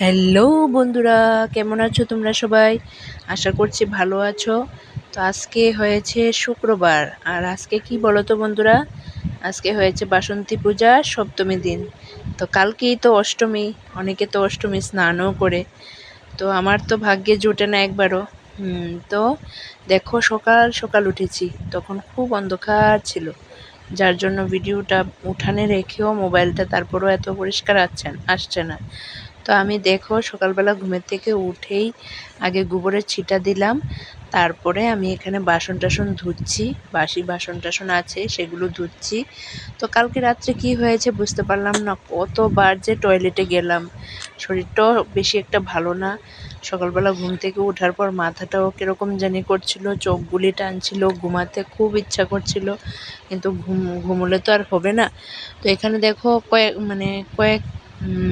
Hello বন্ধুরা, কেমন আছো তোমরা সবাই? আশা করছি ভালো আছো। তো আজকে হয়েছে শুক্রবার, আর আজকে কি বলো তো বন্ধুরা, আজকে হয়েছে বাসন্তী পূজার সপ্তমী দিন। তো কালকেই তো অষ্টমী, অনেকে তো অষ্টমী স্নানও করে। তো আমার তো ভাগ্যে জোটে না একবারও। তো দেখো, সকাল সকাল উঠেছি, তখন খুব অন্ধকার ছিল, যার জন্য ভিডিওটা উঠানে রেখেও মোবাইলটা তারপরও এত পরিষ্কার আসছে না। তো আমি দেখো সকালবেলা ঘুমের থেকে উঠেই আগে গোবরের ছিটা দিলাম, তারপরে আমি এখানে বাসন টাসন ধুচ্ছি, বাসি বাসন টাসন আছে সেগুলো ধুচ্ছি। তো কালকে রাত্রে কি হয়েছে বুঝতে পারলাম না, কতবার যে টয়লেটে গেলাম। শরীরটাও বেশি একটা ভালো না। সকালবেলা ঘুম থেকে ওঠার পর মাথাটাও কীরকম জানি করছিল, চোখগুলি টানছিল, ঘুমাতে খুব ইচ্ছা করছিল, কিন্তু ঘুমোলে তো আর হবে না। তো এখানে দেখো কয়েক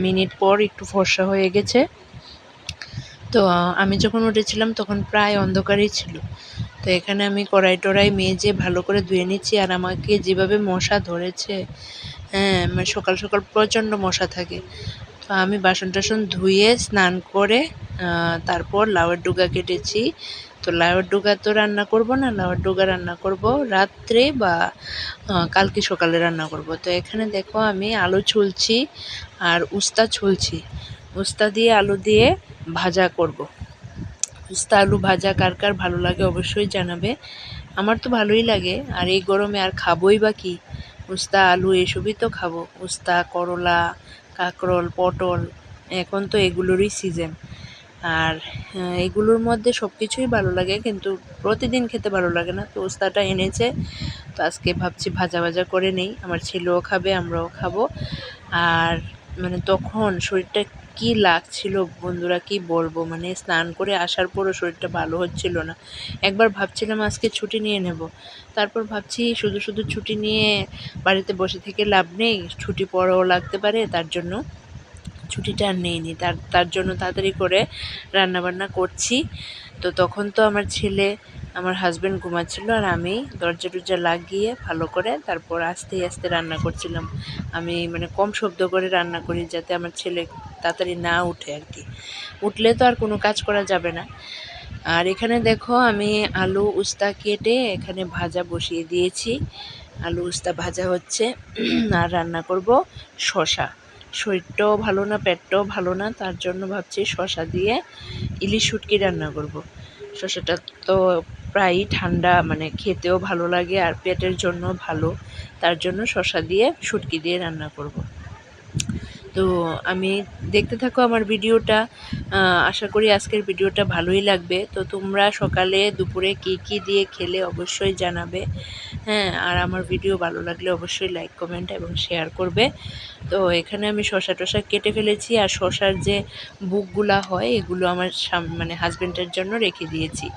মিনিট পর একটু ফর্সা হয়ে গেছে। তো আমি যখন উঠেছিলাম তখন প্রায় অন্ধকারই ছিল। তো এখানে আমি কড়াই টড়াই মেজে ভালো করে ধুয়ে নিচ্ছি। আর আমাকে যেভাবে মশা ধরেছে, হ্যাঁ, মানে সকাল সকাল প্রচণ্ড মশা থাকে। তো আমি বাসন টাসন ধুয়ে স্নান করে তারপর লাউয়ের ডুগা কেটেছি। তো লাউয়ের ডুগা তো রান্না করব না, লাউয়ের ডুগা রান্না করব রাত্রে বা কালকে সকালে রান্না করব। তো এখানে দেখো আমি আলু ছুলছি আর উস্তা ছুলছি। উস্তা দিয়ে আলু দিয়ে ভাজা করব। উস্তা আলু ভাজা কার কার ভালো লাগে অবশ্যই জানাবে। আমার তো ভালোই লাগে, আর এই গরমে আর খাবোই বা কি, উস্তা আলু এসবই তো খাবো। উস্তা, করলা, কাঁকরোল, পটল, এখন তো এগুলোরই সিজন। আর এগুলোর মধ্যে সব কিছুই ভালো লাগে, কিন্তু প্রতিদিন খেতে ভালো লাগে না। তো উস্তাটা এনেছে, তো আজকে ভাবছি ভাজা ভাজা করে নেই, আমার ছেলেও খাবে, আমরাও খাবো। আর তখন শরীরটা কি লাগছিল বন্ধুরা, কি বলবো, স্নান করে আসার পরও শরীরটা ভালো হচ্ছিল না। একবার ভাবছিলাম আজকে ছুটি নিয়ে নেব, তারপর ভাবছি শুধু শুধু ছুটি নিয়ে বাড়িতে বসে থেকে লাভ নেই, ছুটি পরেও লাগতে পারে, তার জন্য ছুটিটা আর নেইনি। তার জন্য তাড়াতাড়ি করে রান্নাবান্না করছি। তো তখন তো আমার ছেলে, আমার হাজব্যান্ড ঘুমাচ্ছিল, আর আমি দরজা টরজা লাগিয়ে ভালো করে তারপর আস্তে আস্তে রান্না করছিলাম। আমি কম শব্দ করে রান্না করি, যাতে আমার ছেলে তাড়াতাড়ি না উঠে আর কি। উঠলে তো আর কোনো কাজ করা যাবে না। আর এখানে দেখো আমি আলু উস্তা কেটে এখানে ভাজা বসিয়ে দিয়েছি। আলু উস্তা ভাজা হচ্ছে। আর রান্না করব শসা। শরীরটাও ভালো না, পেটটাও ভালো না, তার জন্য ভাবছি শসা দিয়ে ইলিশ শুটকি রান্না করব। শসাটা তো প্রায়ই ঠান্ডা, খেতেও ভালো লাগে আর পেটের জন্য ভালো, তার জন্য শসা দিয়ে শুটকি দিয়ে রান্না করব। তো আমি দেখতে থাকো আমার ভিডিওটা। আশা করি আজকের ভিডিওটা ভালোই লাগবে। তো তোমরা সকালে দুপুরে কী দিয়ে খেলে অবশ্যই জানাবে। হ্যাঁ, আর আমার ভিডিও ভালো লাগলে অবশ্যই লাইক, কমেন্ট এবং শেয়ার করবে। তো এখানে আমি শসা টসা কেটে ফেলেছি, আর শসার যে বুকগুলা হয় এগুলো আমার হাজব্যান্ডের জন্য রেখে দিয়েছি।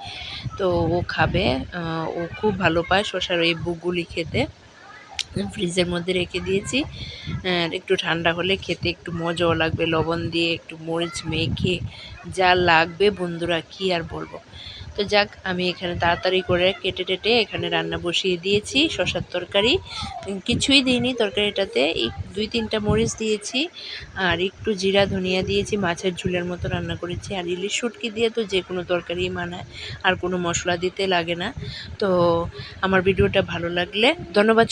তো ও খাবে, ও খুব ভালো পায় শসার এই বুকগুলি খেতে। ফ্রিজের মধ্যে রেখে দিয়েছি, একটু ঠান্ডা হলে খেতে একটু মজাও লাগবে, লবণ দিয়ে একটু মরিচ মেখে যা লাগবে বন্ধুরা, কি আর বলবো। তো যাক, আমি এখানে তাড়াতাড়ি করে কেটে টেটে এখানে রান্না বসিয়ে দিয়েছি শসার তরকারি। কিছুই দিইনি তরকারিটাতে, এই 2-3টা মরিচ দিয়েছি আর একটু জিরা ধনিয়া দিয়েছি, মাছের ঝোলের মতো রান্না করেছি। আর ইলিশ শুটকি দিয়ে তো যে কোনো তরকারি মানায়, আর কোনো মশলা দিতে লাগে না। তো আমার ভিডিওটা ভালো লাগলে ধন্যবাদ।